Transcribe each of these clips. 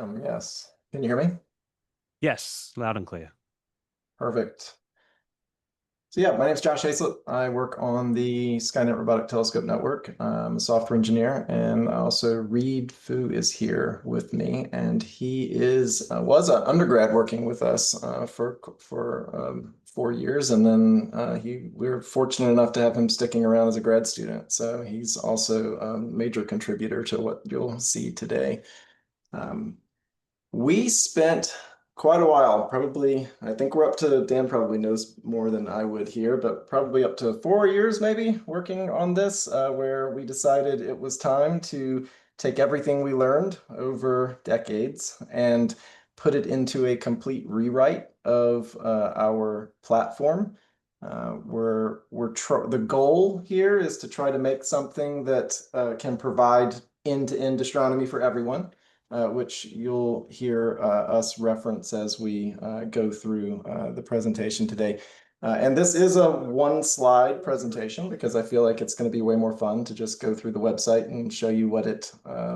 am, yes. Can you hear me? Yes, loud and clear. Perfect. So yeah, my name is Josh Haislip. I work on the Skynet Robotic Telescope Network. I'm a software engineer, and also Reed Fu is here with me, and he was an undergrad working with us for 4 years, and then we were fortunate enough to have him sticking around as a grad student. So he's also a major contributor to what you'll see today. Um, We spent quite a while, probably, I think we're up to, Dan probably knows more than I would here, but probably up to 4 years maybe working on this, where we decided it was time to take everything we learned over decades and put it into a complete rewrite of our platform. The goal here is to try to make something that can provide end-to-end astronomy for everyone, which you'll hear us reference as we go through the presentation today. And this is a one-slide presentation because I feel like it's going to be way more fun to just go through the website and show you what it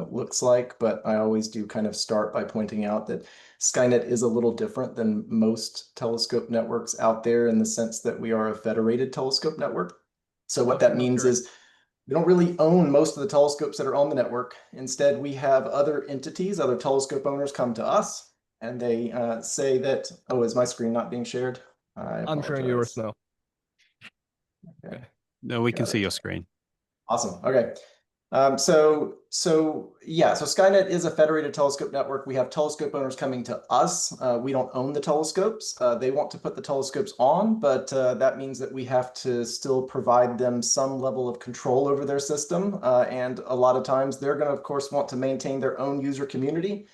looks like. But I always do kind of start by pointing out that Skynet is a little different than most telescope networks out there in the sense that we are a federated telescope network. So what that means is we don't really own most of the telescopes that are on the network. Instead, we have other entities, other telescope owners come to us, and they say that, oh, is my screen not being shared? I I'm sharing yours apologize. now. Okay, No, we can got see it. your screen. Awesome. Okay. So Skynet is a federated telescope network. We have telescope owners coming to us. We don't own the telescopes. They want to put the telescopes on, but that means that we have to still provide them some level of control over their system. And a lot of times they're going to, of course, want to maintain their own user community,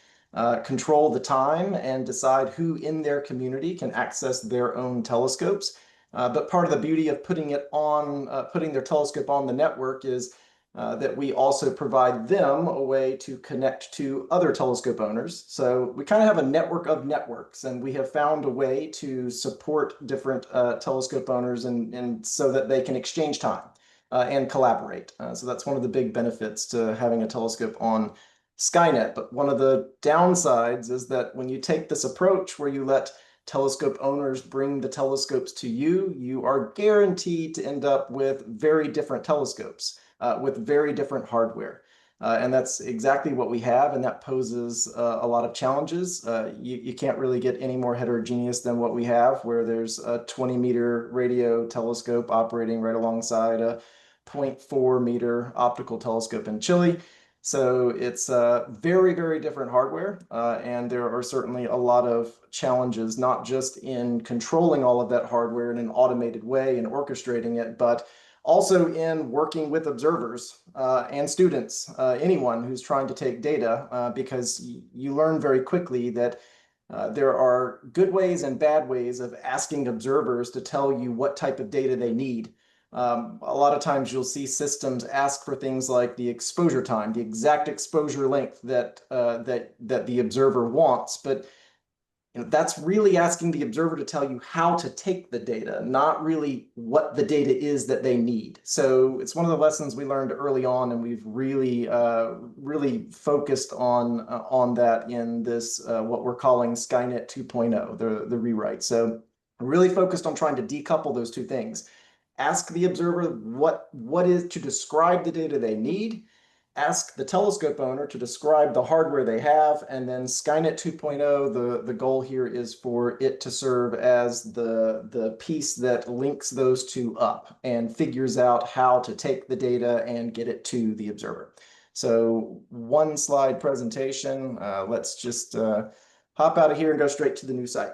control the time, and decide who in their community can access their own telescopes. But part of the beauty of putting their telescope on the network is that we also provide them a way to connect to other telescope owners. So we kind of have a network of networks, and we have found a way to support different telescope owners and so that they can exchange time and collaborate. So that's one of the big benefits to having a telescope on Skynet. But one of the downsides is that when you take this approach where you let telescope owners bring the telescopes to you, you are guaranteed to end up with very different telescopes. With very different hardware. And that's exactly what we have, and that poses a lot of challenges. You can't really get any more heterogeneous than what we have, where there's a 20-meter radio telescope operating right alongside a 0.4-meter optical telescope in Chile. So it's very, very different hardware, and there are certainly a lot of challenges, not just in controlling all of that hardware in an automated way and orchestrating it, but also in working with observers and students, anyone who's trying to take data, because you learn very quickly that there are good ways and bad ways of asking observers to tell you what type of data they need. A lot of times you'll see systems ask for things like the exposure time, the exact exposure length that the observer wants, but that's really asking the observer to tell you how to take the data, not really what the data is that they need. So it's one of the lessons we learned early on, and we've really, really focused on that in this what we're calling Skynet 2.0, the rewrite. So really focused on trying to decouple those two things. Ask the observer what is to describe the data they need. Ask the telescope owner to describe the hardware they have, and then Skynet 2.0, the goal here is for it to serve as the piece that links those two up and figures out how to take the data and get it to the observer. So one slide presentation. Let's just hop out of here and go straight to the new site.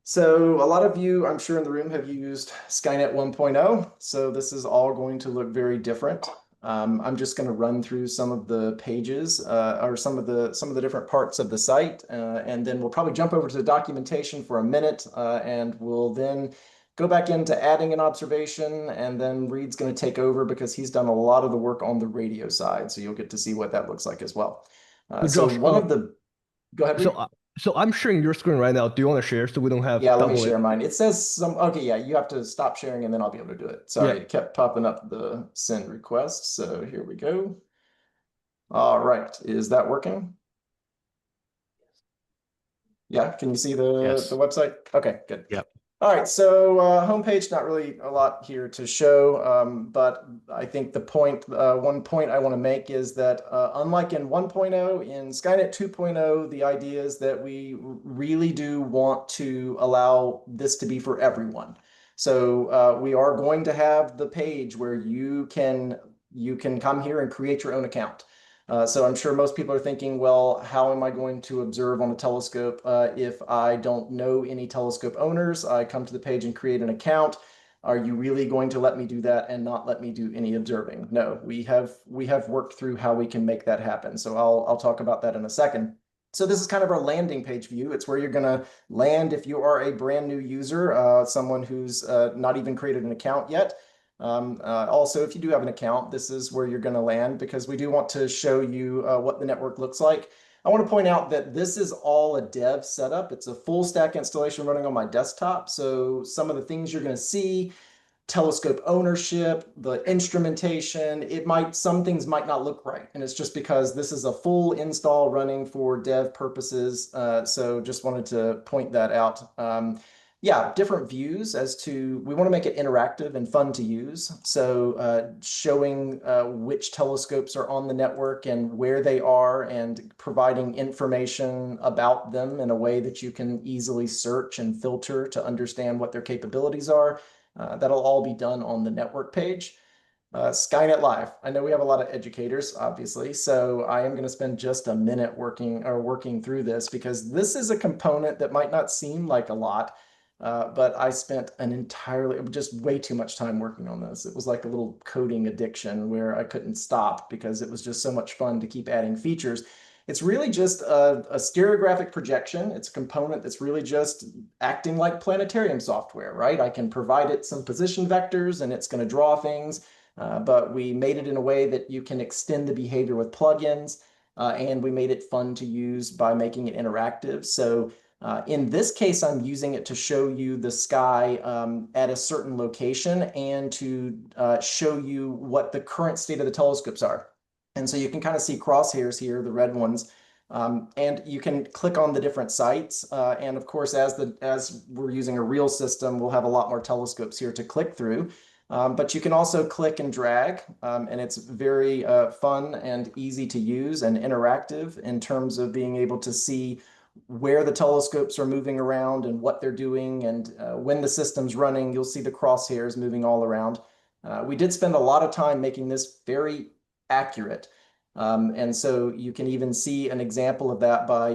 So a lot of you, I'm sure in the room, have used Skynet 1.0. So this is all going to look very different. I'm just going to run through some of the pages or some of the different parts of the site, and then we'll probably jump over to the documentation for a minute, and we'll then go back into adding an observation, and then Reed's going to take over because he's done a lot of the work on the radio side, so you'll get to see what that looks like as well. Josh, Go ahead, Reed. So I'm sharing your screen right now. Do you want to share so we don't have Yeah, let me double share mine. It says okay, yeah, you have to stop sharing and then I'll be able to do it. Sorry, Yeah. It kept popping up the send request. So here we go. All right, is that working? Yeah, can you see the Yes. website? Okay, good. Yep. All right, so homepage, not really a lot here to show, but I think the point, one point I want to make is that unlike in 1.0, in Skynet 2.0, the idea is that we really do want to allow this to be for everyone. So we are going to have the page where you can come here and create your own account. So I'm sure most people are thinking, well, how am I going to observe on a telescope if I don't know any telescope owners? I come to the page and create an account. Are you really going to let me do that and not let me do any observing? No, we have worked through how we can make that happen. So I'll talk about that in a second. So this is kind of our landing page view. It's where you're going to land if you are a brand new user, someone who's not even created an account yet. Also, if you do have an account, this is where you're going to land because we do want to show you what the network looks like. I want to point out that this is all a dev setup. It's a full stack installation running on my desktop. So some of the things you're going to see, telescope ownership, the instrumentation, some things might not look right. And it's just because this is a full install running for dev purposes. So just wanted to point that out. Yeah, different views we want to make it interactive and fun to use. So showing which telescopes are on the network and where they are and providing information about them in a way that you can easily search and filter to understand what their capabilities are. That'll all be done on the network page. Skynet Live. I know we have a lot of educators, obviously, so I am going to spend just a minute working through this because this is a component that might not seem like a lot. But I spent just way too much time working on this. It was like a little coding addiction where I couldn't stop because it was just so much fun to keep adding features. It's really just a stereographic projection. It's a component that's really just acting like planetarium software, right? I can provide it some position vectors and it's going to draw things, but we made it in a way that you can extend the behavior with plugins, and we made it fun to use by making it interactive. So in this case, I'm using it to show you the sky at a certain location and to show you what the current state of the telescopes are. And so you can kind of see crosshairs here, the red ones, and you can click on the different sites. And of course, as we're using a real system, we'll have a lot more telescopes here to click through. But you can also click and drag, and it's very fun and easy to use and interactive in terms of being able to see where the telescopes are moving around and what they're doing. And when the system's running, you'll see the crosshairs moving all around. We did spend a lot of time making this very accurate. And so you can even see an example of that by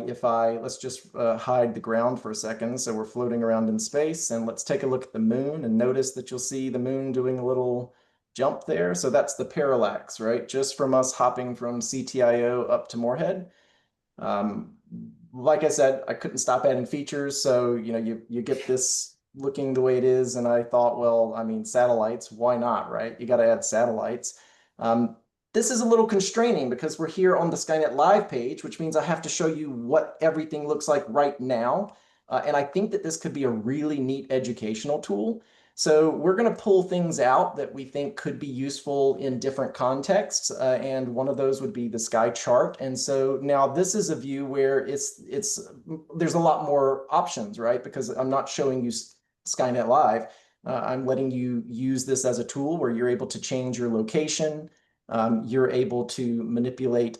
let's just hide the ground for a second. So we're floating around in space and let's take a look at the moon and notice that you'll see the moon doing a little jump there. So that's the parallax, right? Just from us hopping from CTIO up to Moorhead. Like I said, I couldn't stop adding features. So, you get this looking the way it is. And I thought, well, I mean, satellites, why not, right? You got to add satellites. This is a little constraining because we're here on the Skynet Live page, which means I have to show you what everything looks like right now. And I think that this could be a really neat educational tool. So we're going to pull things out that we think could be useful in different contexts. And one of those would be the sky chart. And so now this is a view where there's a lot more options, right? Because I'm not showing you Skynet Live. I'm letting you use this as a tool where you're able to change your location. You're able to manipulate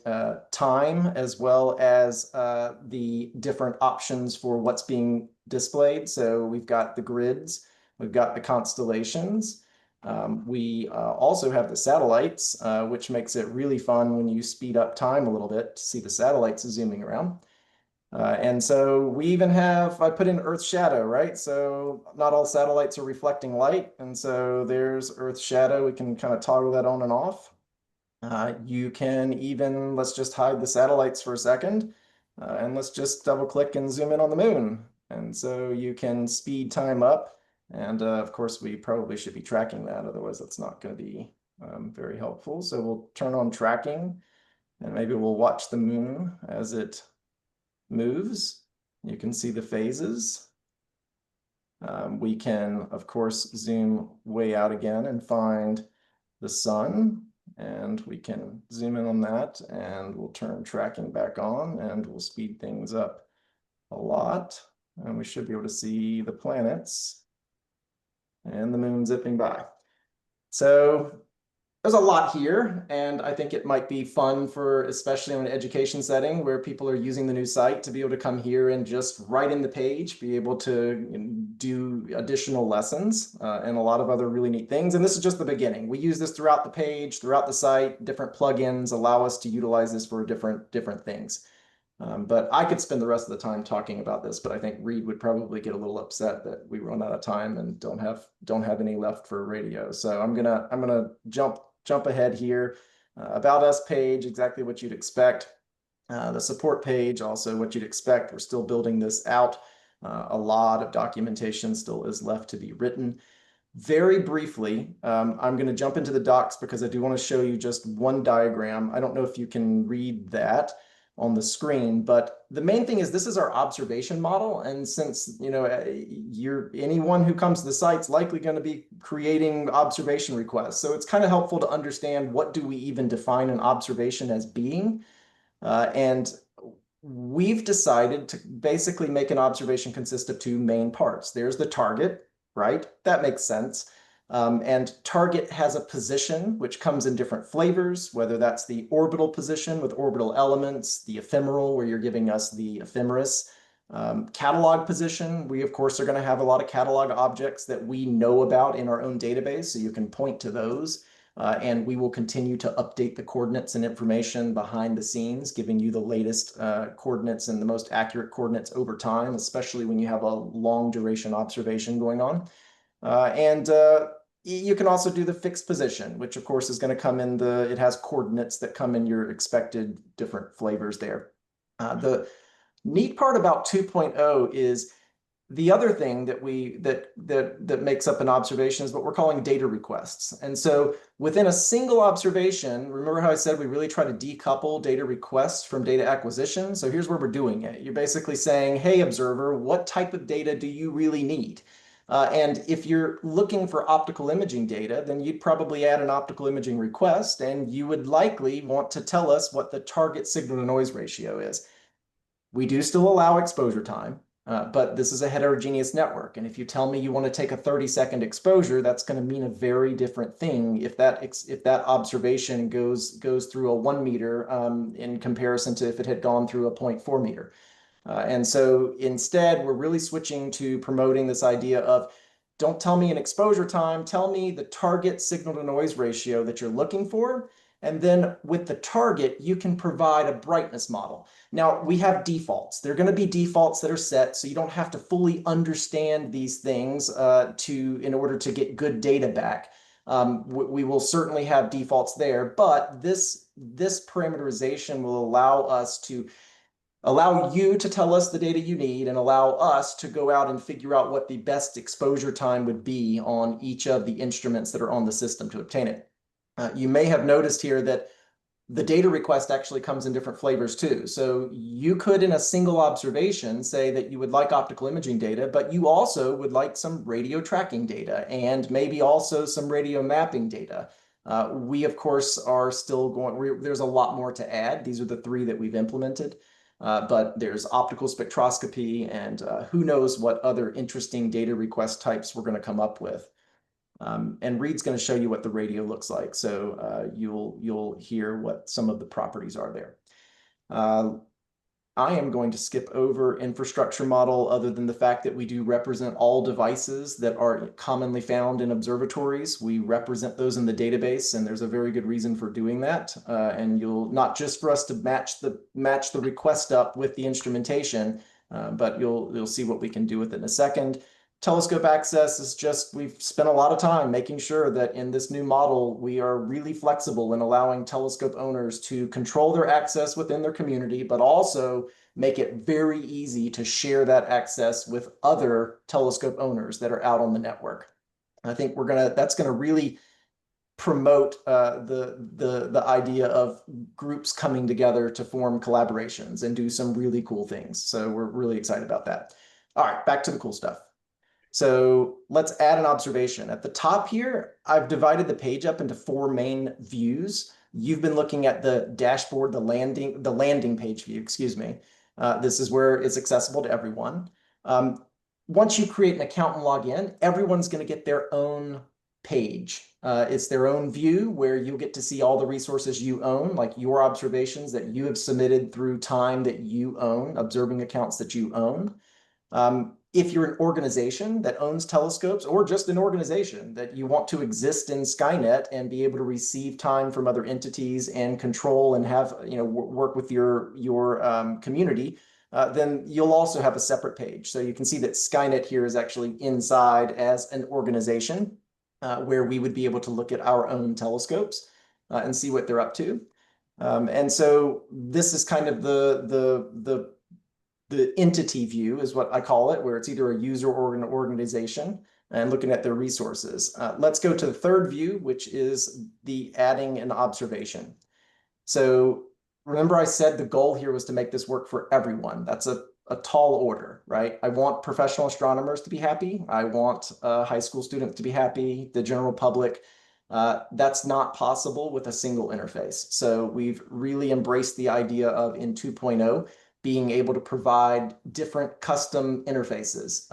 time as well as the different options for what's being displayed. So we've got the grids. We've got the constellations. We also have the satellites, which makes it really fun when you speed up time a little bit to see the satellites zooming around. And so we even I put in Earth's shadow, right? So not all satellites are reflecting light. And so there's Earth's shadow. We can kind of toggle that on and off. You can even, let's just hide the satellites for a second. And let's just double click and zoom in on the moon. And so you can speed time up. And of course, we probably should be tracking that. Otherwise, that's not going to be very helpful. So we'll turn on tracking and maybe we'll watch the moon as it moves. You can see the phases. We can, of course, zoom way out again and find the sun. And we can zoom in on that and we'll turn tracking back on and we'll speed things up a lot, and we should be able to see the planets and the moon zipping by. So there's a lot here, and I think it might be fun for, especially in an education setting where people are using the new site, to be able to come here and just write in the page, be able to do additional lessons and a lot of other really neat things. And this is just the beginning. We use this throughout the page, throughout the site. Different plugins allow us to utilize this for different things. But I could spend the rest of the time talking about this, but I think Reed would probably get a little upset that we run out of time and don't have any left for radio. So I'm gonna jump ahead here. About us page, exactly what you'd expect. The support page, also what you'd expect. We're still building this out. A lot of documentation still is left to be written. Very briefly, I'm going to jump into the docs because I do want to show you just one diagram. I don't know if you can read that on the screen, but the main thing is this is our observation model. And since, anyone who comes to the site's likely going to be creating observation requests. So it's kind of helpful to understand, what do we even define an observation as being? And we've decided to basically make an observation consist of two main parts. There's the target, right? That makes sense. And target has a position which comes in different flavors, whether that's the orbital position with orbital elements, the ephemeral where you're giving us the ephemeris, catalog position. We of course are going to have a lot of catalog objects that we know about in our own database, so you can point to those. And we will continue to update the coordinates and information behind the scenes, giving you the latest coordinates and the most accurate coordinates over time, especially when you have a long duration observation going on. And you can also do the fixed position, which of course is going to come in it has coordinates that come in your expected different flavors there. The neat part about 2.0 is the other thing that makes up an observation is what we're calling data requests. And so within a single observation, remember how I said we really try to decouple data requests from data acquisition? So here's where we're doing it. You're basically saying, hey, observer, what type of data do you really need? And if you're looking for optical imaging data, then you'd probably add an optical imaging request, and you would likely want to tell us what the target signal to noise ratio is. We do still allow exposure time, but this is a heterogeneous network. And if you tell me you want to take a 30-second exposure, that's going to mean a very different thing if that observation goes through a 1 meter in comparison to if it had gone through a 0.4 meter. And so instead, we're really switching to promoting this idea of, don't tell me an exposure time, tell me the target signal to noise ratio that you're looking for. And then with the target, you can provide a brightness model. Now, we have defaults. There are going to be defaults that are set, so you don't have to fully understand these things in order to get good data back. We will certainly have defaults there, but this parameterization will allow you to tell us the data you need and allow us to go out and figure out what the best exposure time would be on each of the instruments that are on the system to obtain it. You may have noticed here that the data request actually comes in different flavors too. So you could, in a single observation, say that you would like optical imaging data, but you also would like some radio tracking data and maybe also some radio mapping data. We, of course, are still there's a lot more to add. These are the 3 that we've implemented. But there's optical spectroscopy and who knows what other interesting data request types we're going to come up with. And Reed's going to show you what the radio looks like. So you'll hear what some of the properties are there. I am going to skip over infrastructure model, other than the fact that we do represent all devices that are commonly found in observatories. We represent those in the database, and there's a very good reason for doing that. And you'll not just for us to match the request up with the instrumentation, but you'll see what we can do with it in a second. Telescope access is just, we've spent a lot of time making sure that in this new model, we are really flexible in allowing telescope owners to control their access within their community, but also make it very easy to share that access with other telescope owners that are out on the network. I think that's gonna really promote the idea of groups coming together to form collaborations and do some really cool things. So we're really excited about that. All right, back to the cool stuff. So let's add an observation. At the top here, I've divided the page up into 4 main views. You've been looking at the dashboard, the landing page view, excuse me. This is where it's accessible to everyone. Once you create an account and log in, everyone's going to get their own page. It's their own view where you'll get to see all the resources you own, like your observations that you have submitted through time that you own, observing accounts that you own. If you're an organization that owns telescopes, or just an organization that you want to exist in Skynet and be able to receive time from other entities and control and have, work with your community, then you'll also have a separate page. So you can see that Skynet here is actually inside as an organization where we would be able to look at our own telescopes and see what they're up to. And so this is kind of the entity view is what I call it, where it's either a user or an organization and looking at their resources. Let's go to the third view, which is the adding an observation. So remember I said the goal here was to make this work for everyone. That's a tall order, right? I want professional astronomers to be happy. I want high school students to be happy, the general public. That's not possible with a single interface. So we've really embraced the idea of in 2.0 being able to provide different custom interfaces.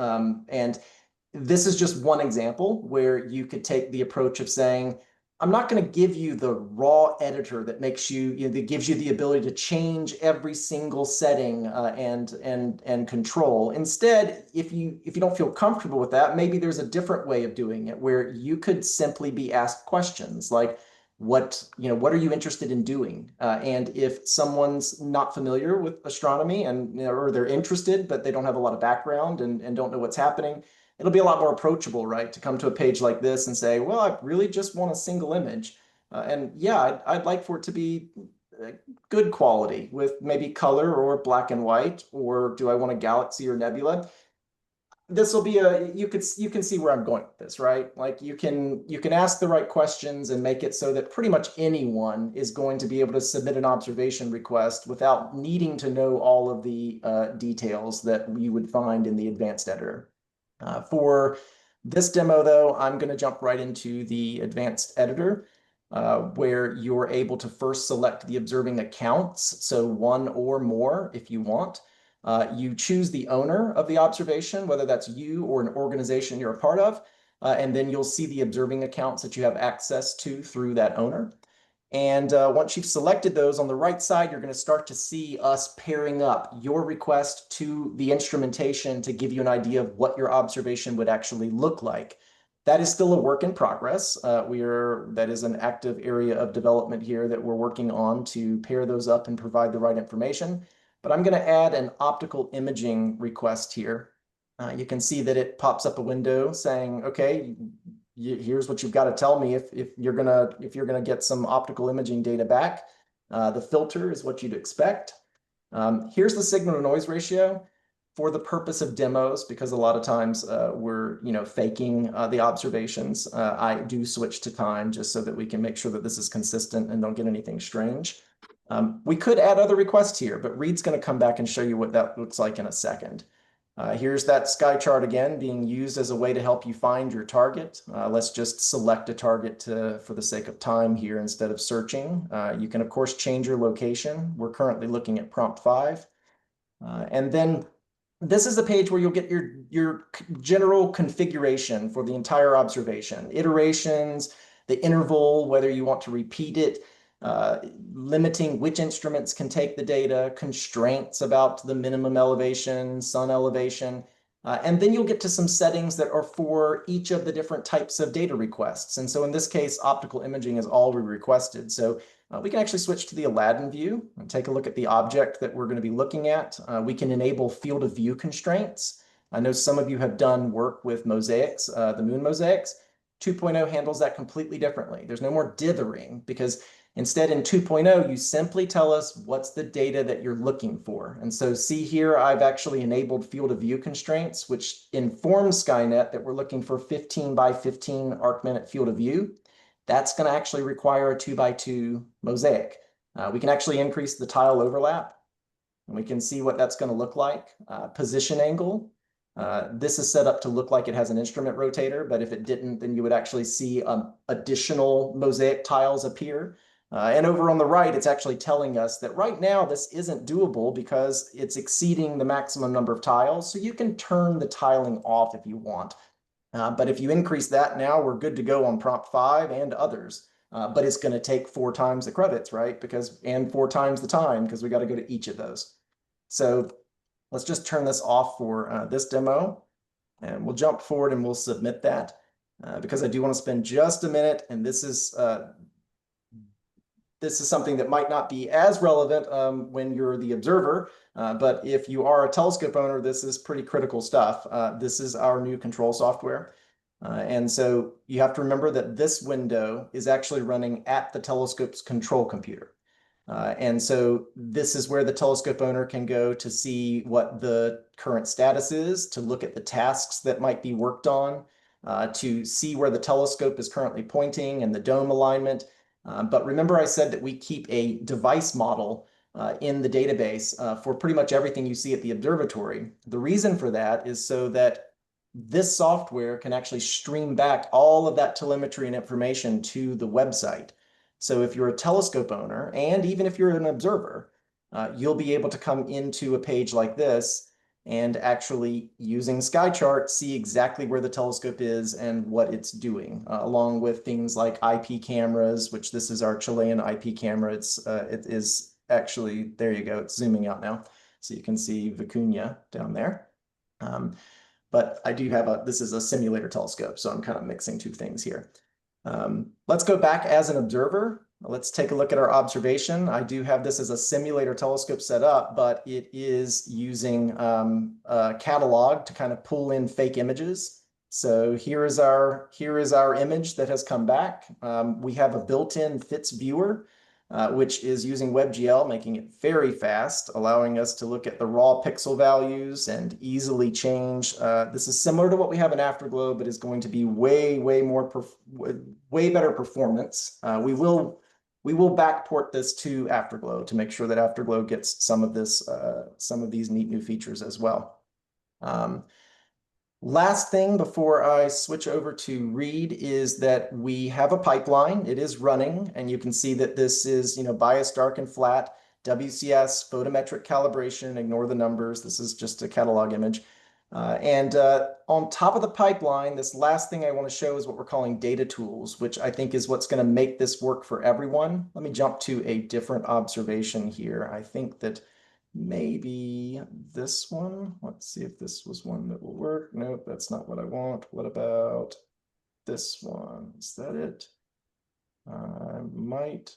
And this is just one example where you could take the approach of saying, I'm not going to give you the raw editor that makes that gives you the ability to change every single setting and control. Instead, if you don't feel comfortable with that, maybe there's a different way of doing it where you could simply be asked questions like, what are you interested in doing? And if someone's not familiar with astronomy and or they're interested, but they don't have a lot of background and don't know what's happening, it'll be a lot more approachable, right? To come to a page like this and say, well, I really just want a single image. And yeah, I'd like for it to be good quality with maybe color or black and white, or do I want a galaxy or nebula? This will be you can see where I'm going with this, right? Like you can ask the right questions and make it so that pretty much anyone is going to be able to submit an observation request without needing to know all of the details that you would find in the advanced editor. For this demo, though, I'm going to jump right into the advanced editor, where you're able to first select the observing accounts, so one or more if you want. You choose the owner of the observation, whether that's you or an organization you're a part of, and then you'll see the observing accounts that you have access to through that owner. And once you've selected those, on the right side, you're going to start to see us pairing up your request to the instrumentation to give you an idea of what your observation would actually look like. That is still a work in progress. That is an active area of development here that we're working on to pair those up and provide the right information. But I'm going to add an optical imaging request here. You can see that it pops up a window saying, okay, here's what you've got to tell me if you're gonna get some optical imaging data back. The filter is what you'd expect. Here's the signal to noise ratio for the purpose of demos, because a lot of times we're faking the observations. I do switch to time just so that we can make sure that this is consistent and don't get anything strange. We could add other requests here, but Reed's going to come back and show you what that looks like in a second. Here's that sky chart again being used as a way to help you find your target. Let's just select a target for the sake of time here instead of searching. You can, of course, change your location. We're currently looking at prompt 5. And then this is a page where you'll get your general configuration for the entire observation, iterations, the interval, whether you want to repeat it, limiting which instruments can take the data, constraints about the minimum elevation, sun elevation, and then you'll get to some settings that are for each of the different types of data requests. And so in this case, optical imaging is all we requested. So we can actually switch to the Aladdin view and take a look at the object that we're going to be looking at. We can enable field of view constraints. I know some of you have done work with mosaics, the moon mosaics. 2.0 handles that completely differently. There's no more dithering, because instead, in 2.0, you simply tell us what's the data that you're looking for. And so see here, I've actually enabled field of view constraints, which informs Skynet that we're looking for 15 by 15 arc-minute field of view. That's going to actually require a 2x2 mosaic. We can actually increase the tile overlap, and we can see what that's going to look like. Position angle. This is set up to look like it has an instrument rotator, but if it didn't, then you would actually see additional mosaic tiles appear. And over on the right, it's actually telling us that right now this isn't doable because it's exceeding the maximum number of tiles. So you can turn the tiling off if you want. But if you increase that now, we're good to go on prompt 5 and others. But it's going to take 4 times the credits, right? And 4 times the time, because we got to go to each of those. So let's just turn this off for this demo. And we'll jump forward and we'll submit that because I do want to spend just a minute. And this is something that might not be as relevant when you're the observer, but if you are a telescope owner, this is pretty critical stuff. This is our new control software. And so you have to remember that this window is actually running at the telescope's control computer. And so this is where the telescope owner can go to see what the current status is, to look at the tasks that might be worked on, to see where the telescope is currently pointing and the dome alignment. But remember I said that we keep a device model in the database for pretty much everything you see at the observatory. The reason for that is so that this software can actually stream back all of that telemetry and information to the website. So if you're a telescope owner, and even if you're an observer, you'll be able to come into a page like this and actually, using SkyChart, see exactly where the telescope is and what it's doing, along with things like IP cameras, which this is our Chilean IP camera. It is actually, there you go, it's zooming out now. So you can see Vicuña down there. But I do have this is a simulator telescope, so I'm kind of mixing two things here. Let's go back as an observer. Let's take a look at our observation. I do have this as a simulator telescope set up, but it is using a catalog to kind of pull in fake images. So here is our image that has come back. We have a built-in FITS viewer, which is using WebGL, making it very fast, allowing us to look at the raw pixel values and easily change. This is similar to what we have in Afterglow, but is going to be way better performance. We will backport this to Afterglow to make sure that Afterglow gets some of these neat new features as well. Last thing before I switch over to Read is that we have a pipeline. It is running, and you can see that this is, bias dark and flat, WCS, photometric calibration, ignore the numbers. This is just a catalog image. And on top of the pipeline, this last thing I want to show is what we're calling data tools, which I think is what's going to make this work for everyone. Let me jump to a different observation here. I think that maybe this one. Let's see if this was one that will work. Nope, that's not what I want. What about this one? Is that it? I might.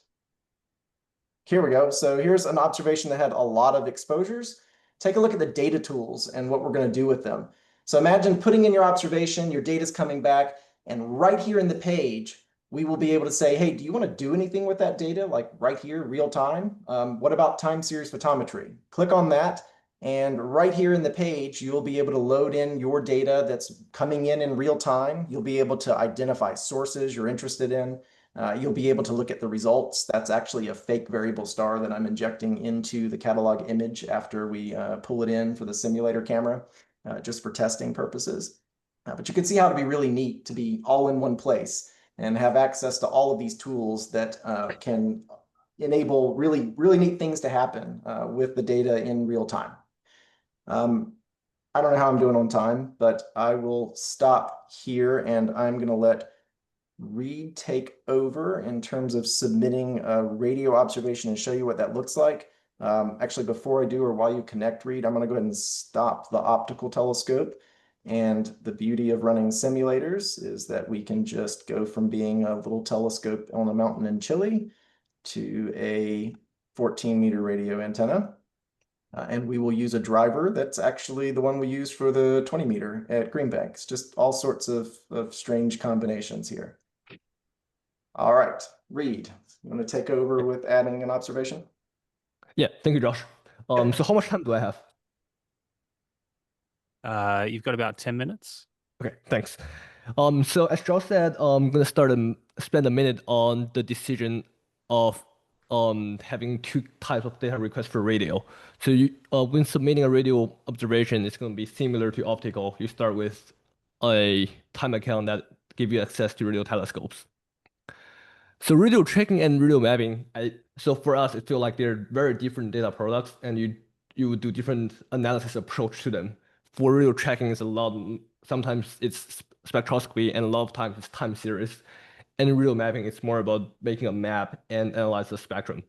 Here we go. So here's an observation that had a lot of exposures. Take a look at the data tools and what we're going to do with them. So imagine putting in your observation, your data's coming back, and right here in the page, we will be able to say, hey, do you want to do anything with that data? Like right here, real time? What about time series photometry? Click on that. And right here in the page, you'll be able to load in your data that's coming in real time. You'll be able to identify sources you're interested in. You'll be able to look at the results. That's actually a fake variable star that I'm injecting into the catalog image after we pull it in for the simulator camera, just for testing purposes. But you can see how it'd be really neat to be all in one place and have access to all of these tools that can enable really neat things to happen with the data in real time. I don't know how I'm doing on time, but I will stop here and I'm going to let Read take over in terms of submitting a radio observation and show you what that looks like. Actually, before I do, or while you connect Read, I'm going to go ahead and stop the optical telescope. And the beauty of running simulators is that we can just go from being a little telescope on a mountain in Chile to a 14-meter radio antenna. And we will use a driver that's actually the one we use for the 20-meter at Greenbank. It's just all sorts of strange combinations here. All right, Reed, you want to take over with adding an observation? Yeah, thank you, Josh. So how much time do I have? You've got about 10 minutes. Okay, thanks. So as Josh said, I'm gonna spend a minute on the decision of having two types of data requests for radio. So when submitting a radio observation, it's gonna be similar to optical. You start with a time account that gives you access to radio telescopes. So radio tracking and radio mapping, so for us, it feels like they're very different data products, and you would do different analysis approach to them. For radio tracking, is a lot. Sometimes it's spectroscopy, and a lot of times it's time series. And in radio mapping, it's more about making a map and analyze the spectrum.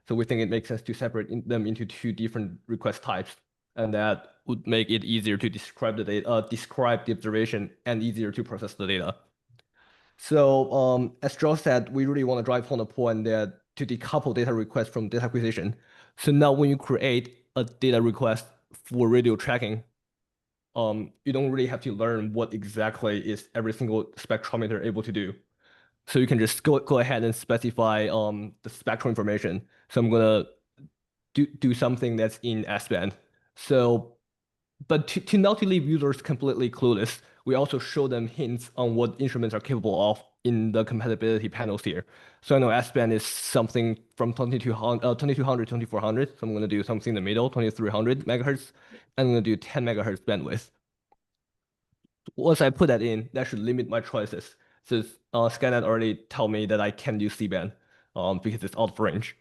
So we think it makes sense to separate them into two different request types, and that would make it easier to describe the data, describe the observation, and easier to process the data. So as Josh said, we really want to drive home the point that to decouple data requests from data acquisition. So now when you create a data request for radio tracking, you don't really have to learn what exactly is every single spectrometer able to do. So you can just go ahead and specify the spectral information. So I'm gonna do something that's in S-band. So but to not to leave users completely clueless, we also show them hints on what instruments are capable of in the compatibility panels here. So I know S-band is something from 2200 to 2400. So I'm going to do something in the middle, 2300 megahertz. And I'm going to do 10 megahertz bandwidth. Once I put that in, that should limit my choices. So Skynet already told me that I can use C-band because it's out of range.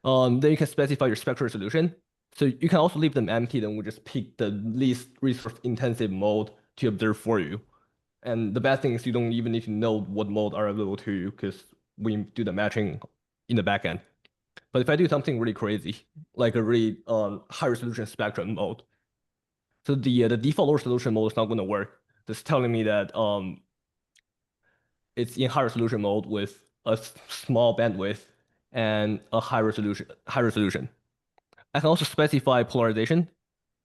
Then you can specify your spectral resolution. So you can also leave them empty, then we'll just pick the least resource intensive mode to observe for you. And the bad thing is you don't even need to know what mode are available to you because we do the matching in the backend. But if I do something really crazy, like a really high resolution spectrum mode, so the default low resolution mode is not going to work. It's telling me that it's in high resolution mode with a small bandwidth and a high resolution. I can also specify polarization.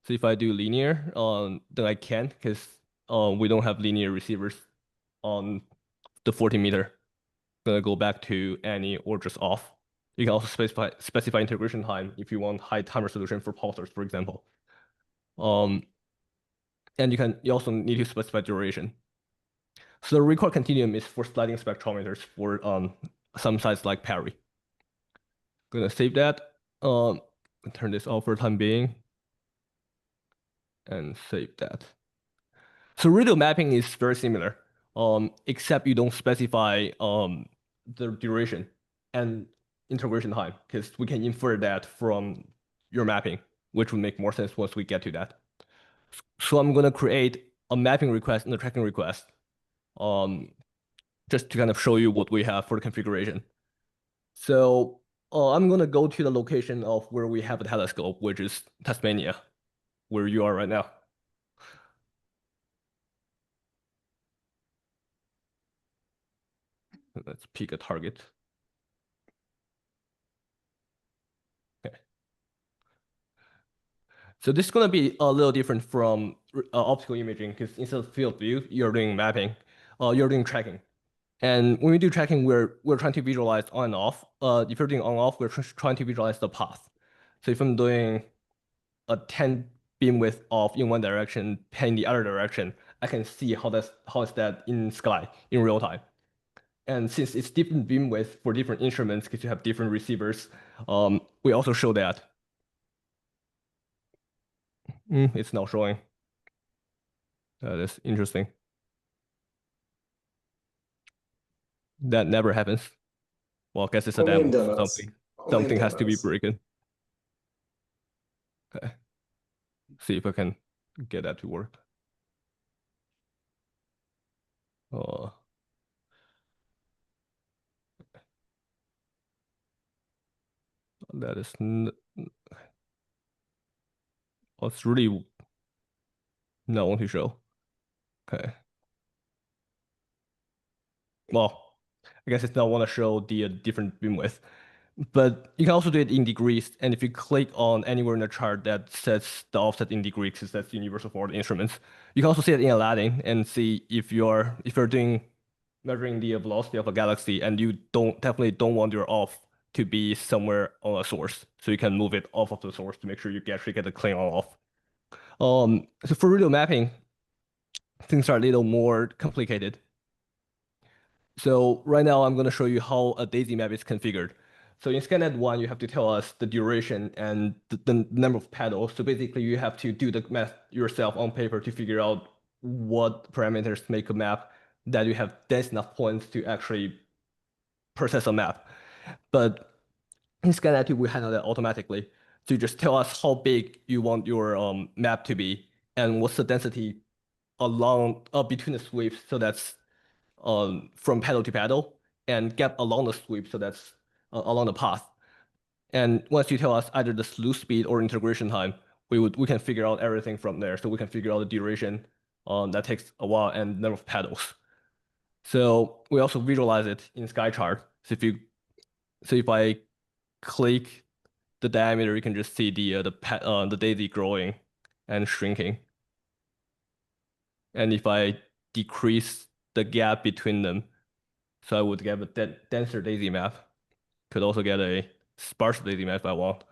So if I do linear, then I can't because we don't have linear receivers on the 40 meter. Gonna go back to any or just off. You can also specify integration time if you want high time resolution for pulsars, for example. And you also need to specify duration. So the record continuum is for sliding spectrometers for some sites like Perry. Gonna save that. Turn this off for the time being. And save that. So radio mapping is very similar, except you don't specify the duration and integration time, because we can infer that from your mapping, which would make more sense once we get to that. So I'm gonna create a mapping request and a tracking request, just to kind of show you what we have for the configuration. So I'm gonna go to the location of where we have a telescope, which is Tasmania, where you are right now. Let's pick a target. Okay. So this is going to be a little different from optical imaging because instead of field view, you're doing mapping, you're doing tracking. And when we do tracking, we're trying to visualize on and off. If you're doing on off, we're trying to visualize the path. So if I'm doing a 10 beam width off in one direction, 10 in the other direction, I can see how is that in sky in real time. And since it's different beam width for different instruments, because you have different receivers, we also show that. It's not showing. That is interesting. That never happens. Well, I guess it's a Only in demo. demos. Only in Something has to be demos. broken. Okay. See if I can get that to work. Oh. That is it's really not want to show. Okay. Well, I guess it's not want to show the different beam width. But you can also do it in degrees, and if you click on anywhere in the chart that sets the offset in degrees, because that's universal for all the instruments, you can also see it in Aladdin and see if you're doing measuring the velocity of a galaxy, and you definitely don't want your off to be somewhere on a source, so you can move it off of the source to make sure you actually get the clean on off. So for radio mapping, things are a little more complicated. So right now I'm going to show you how a daisy map is configured. So in Skynet 1, you have to tell us the duration and the number of petals. So basically you have to do the math yourself on paper to figure out what parameters make a map that you have dense enough points to actually process a map. But in Skynet 2, we handle that automatically. So you just tell us how big you want your map to be and what's the density along between the sweeps. So that's from paddle to paddle, and gap along the sweep. So that's along the path. And once you tell us either the slew speed or integration time, we can figure out everything from there. So we can figure out the duration that takes a while and number of paddles. So we also visualize it in SkyChart. So if I click the diameter, you can just see the daisy growing and shrinking. And if I decrease the gap between them, so I would get a denser daisy map. Could also get a sparse daisy map if I want.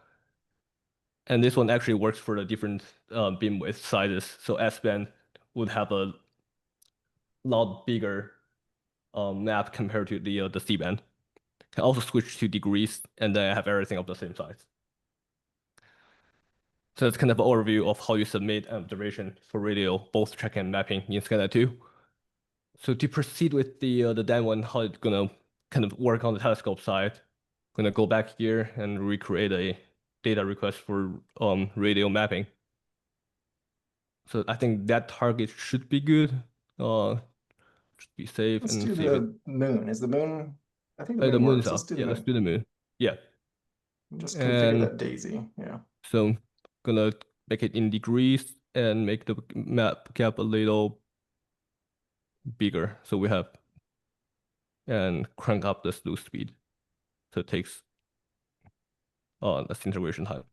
And this one actually works for the different beam width sizes. So S-band would have a lot bigger map compared to the C-band. Can also switch to degrees, and then I have everything of the same size. So that's kind of an overview of how you submit an observation for radio, both tracking and mapping in Skynet 2. So to proceed with the demo and how it's gonna kind of work on the telescope side, I'm gonna go back here and recreate a data request for radio mapping. So I think that target should be good. Should be safe. Let's and do save it. the moon. Is the moon? I think the The moon moon's works. Let's up. do the Yeah, moon. let's do the moon. Yeah. Just configure And that daisy. Yeah. so gonna make it in degrees and make the map gap a little bigger. So we have and crank up the slew speed. So it takes less integration time.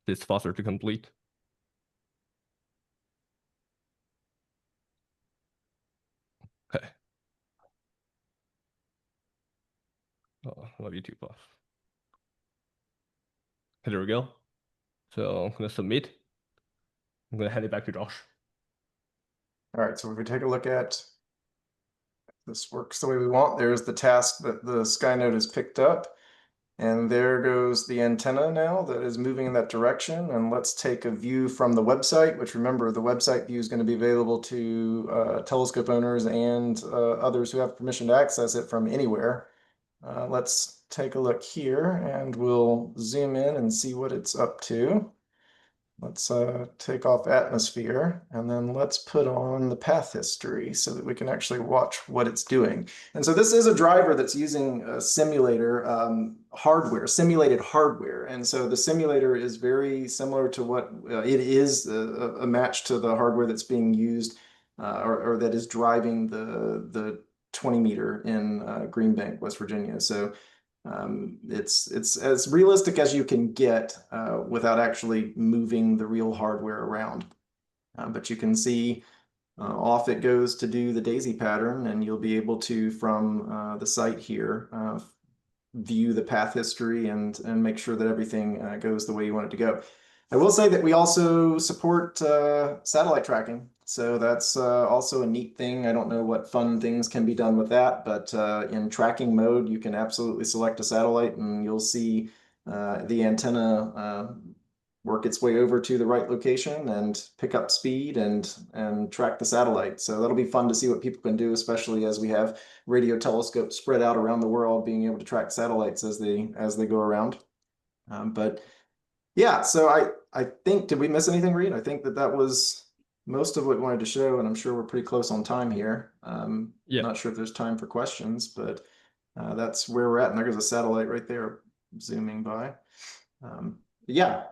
It's faster to complete. Okay. Oh, love you too, boss. There we go. So I'm gonna submit. I'm gonna hand it back to Josh. All right. So if we take a look at this works the way we want, there's the task that the Skynet has picked up. And there goes the antenna now that is moving in that direction. And let's take a view from the website, which remember, the website view is going to be available to telescope owners and others who have permission to access it from anywhere. Let's take a look here and we'll zoom in and see what it's up to. Let's take off atmosphere and then let's put on the path history so that we can actually watch what it's doing. And so this is a driver that's using a simulator hardware, simulated hardware. And so the simulator is very similar to what it is a match to the hardware that's being used or that is driving the 20 meter in Green Bank, West Virginia. So it's as realistic as you can get without actually moving the real hardware around. But you can see off it goes to do the daisy pattern, and you'll be able to, from the site here, view the path history and make sure that everything goes the way you want it to go. I will say that we also support satellite tracking. So that's also a neat thing. I don't know what fun things can be done with that, but in tracking mode, you can absolutely select a satellite and you'll see the antenna work its way over to the right location and pick up speed and track the satellite. So that'll be fun to see what people can do, especially as we have radio telescopes spread out around the world, being able to track satellites as they go around. But yeah, so I think, did we miss anything, Reed? I think that was most of what we wanted to show, and I'm sure we're pretty close on time here. Yeah. Not sure if there's time for questions, but that's where we're at. And there's a satellite right there zooming by. Yeah.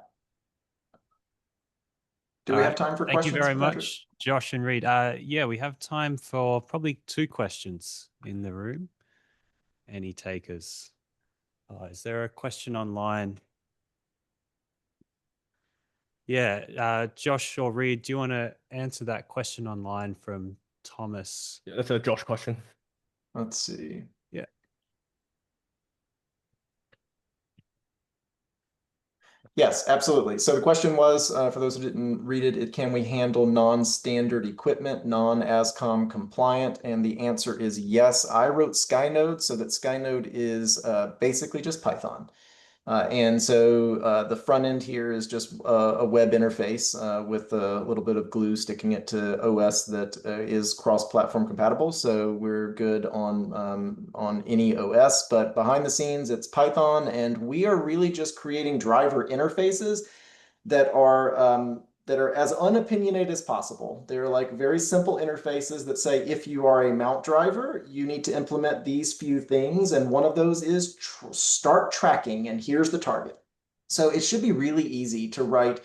Do we have time for questions? Thank you very Patrick? much, Josh and Reed. Yeah, we have time for probably 2 questions in the room. Any takers? Is there a question online? Yeah, Josh or Reed, do you want to answer that question online from Thomas? Yeah, that's a Josh question. Let's see. Yeah. Yes, absolutely. So the question was, for those who didn't read it, can we handle non-standard equipment, non-ASCOM compliant? And the answer is yes. I wrote Skynode so that Skynode is basically just Python. And so the front end here is just a web interface with a little bit of glue sticking it to OS that is cross-platform compatible. So we're good on any OS, but behind the scenes it's Python, and we are really just creating driver interfaces that are as unopinionated as possible. They're like very simple interfaces that say, if you are a mount driver, you need to implement these few things. And one of those is start tracking, and here's the target. So it should be really easy to write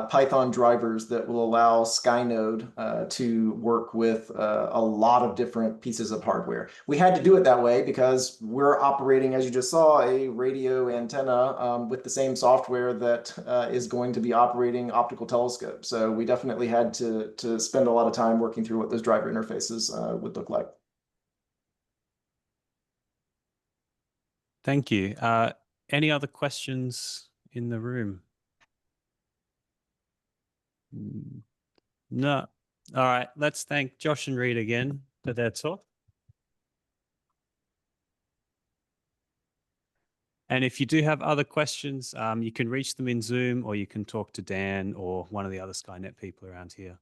Python drivers that will allow Skynet to work with a lot of different pieces of hardware. We had to do it that way because we're operating, as you just saw, a radio antenna with the same software that is going to be operating optical telescopes. So we definitely had to spend a lot of time working through what those driver interfaces would look like. Thank you. Any other questions in the room? No. All right. Let's thank Josh and Reed again for their talk. And if you do have other questions, you can reach them in Zoom, or you can talk to Dan or one of the other Skynet people around here.